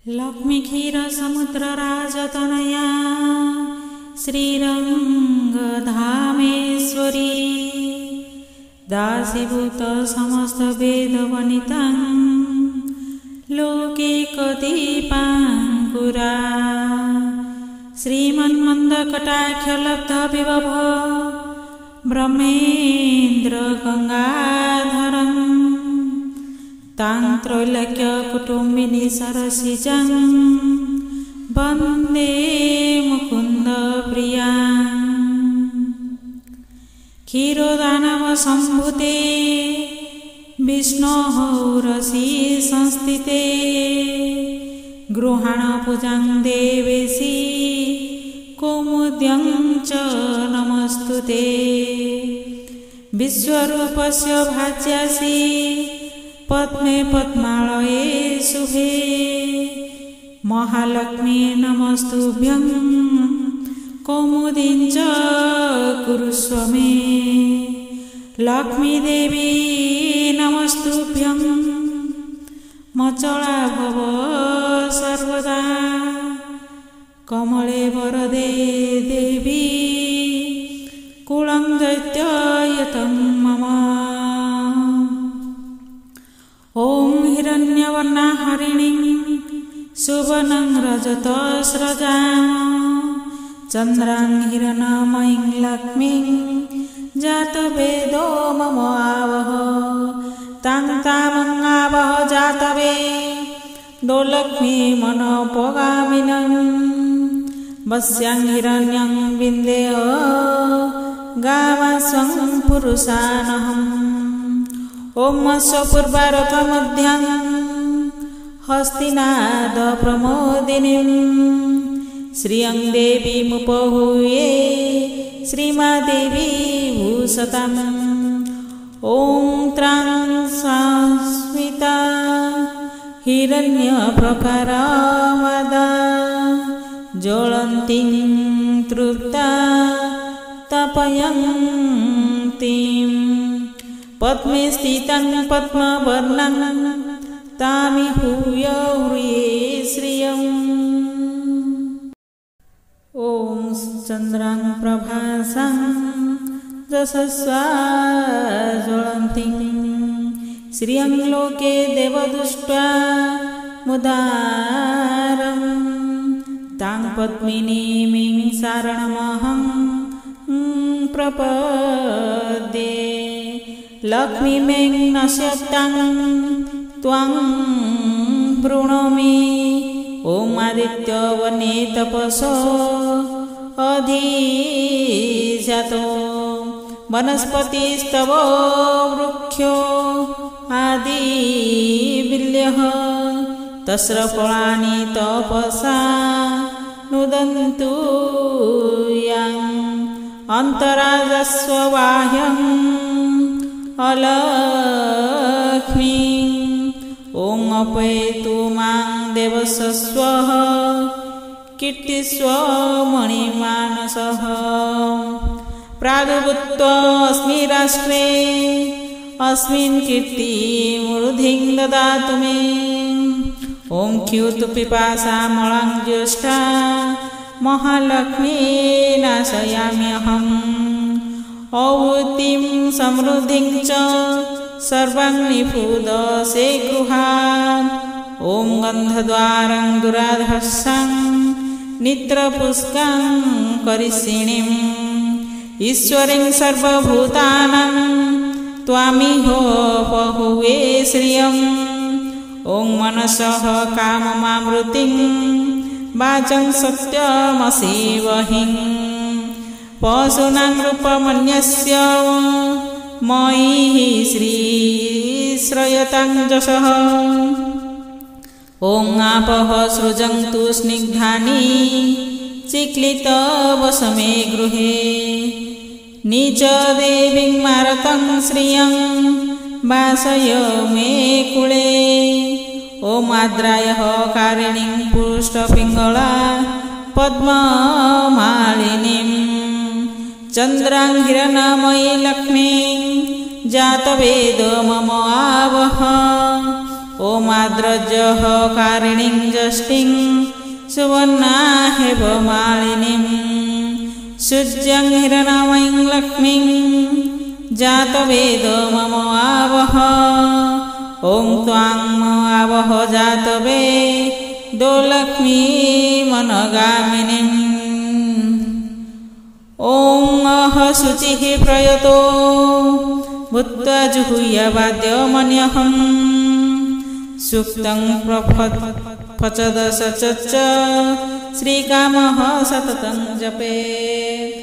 लक्ष्मी क्षीर समुद्र राजतनया श्रीरंगधामेश्वरी दासीभूत समस्त वेद वनिता लोके कदीपांकुरा श्रीमन्मन्दकटाक्ष लब्ध विभव ब्रह्मेन्द्र गंगाधरं तां त्रैलोक्य कुटुम्बिनी सरसिजं वन्दे मुकुन्द प्रियां क्षीरोदानव सम्भूते विष्णोः उरसि संस्थिते गृहाण पूजां देवेशी कौमुद्यं च नमस्तुते विश्वरूपस्य भाज्यासि पद्मे पद्मालये शुभे महालक्ष्मी नमस्तुभ्यं कौमुदीं च कुरुष्व मे लक्ष्मी देवी नमस्तुभ्यं मचला भव सर्वदा कमले वरदे देवी कुलं दैत्ययतं मम ॐ हिरण्यवर्णा हरिणीं सुवर्णं रजतस्रजां चन्द्रां हिरण्मयीं लक्ष्मीं जातवेदो मम आवह तां तामङ्गावह जातवे दो लक्ष्मी मनोपगामिनं वस्यां हिरण्यं विन्देह गावस्वं पुरुषानहम् ॐ अश्वपूर्वारथमध्यं हस्तिनाद प्रमोदिनीं श्रियं देवीमुपहूये श्रीमादेवी भूषताम् ॐ त्रां संस्मिता हिरण्यप्रकारावदा ज्वलन्तीं तृप्ता तपयन्तीं पद्मे स्थितं पद्मवर्णं तामिहूय हृये श्रियम् ॐ चन्द्रां प्रभासां दशस्वा ज्वलन्तीं श्रियं लोके देवदृष्ट्वा मुदारं तां पद्मिनीं सारणमहं प्रपद्ये लक्ष्मीं नश्यतां त्वां वृणोमि ॐ आदित्यवने तपसो अधिजातो वनस्पतिस्तव वृक्षो आदिविल्यः तस्य फलानि तपसा नुदन्तु यां अन्तराजस्व बाह्यं अलक्ष्मी ॐ अपेतु मां देवस्वः कीर्तिस्व मणिमानसः प्रागुभूत्वास्मि राष्ट्रे अस्मिन् कीर्तिमूर्धिं ददातु मे ॐ क्षुतु पिपासामलां ज्येष्ठा महालक्ष्मी नाशयाम्यहम् औतिं समृद्धिं च सर्वं निषूदसे गृहात् ॐ गन्धद्वारं दुराधर्षं नित्रपुष्कं करिष्यिणीम् ईश्वरीं सर्वभूतानां त्वामिहोपहुवे श्रियम् ॐ मनसः काममामृतिं वाचं सत्यमसीवहिं पशूनां रूपमन्यस्य मयि श्रीश्रयतां जशः ॐ आपः सृजन्तु स्निग्धानि चिक्लितवसमे गृहे नीचदेवीं मारतं श्रियं वासय मे कुले ॐ आद्रायः कारिणीं पुष्टपिङ्गला पद्ममालिनीं चन्द्रां हिरण्मयी लक्ष्मीं जातवेदो मम आवह ओमाद्रजः कारिणीं जष्टिं सुवर्णाहेवमालिनीं शुज्यं हिरण्मयीं लक्ष्मीं जातवेदो मम आवह ॐ त्वां आवह जातवेदो लक्ष्मीमनगामिनीम् ॐ अह शुचिः प्रयतो भूत्वा जुहुयावाद्यमन्यहम् सूक्तं प्रपचदशच श्रीकामः सततं जपेत्।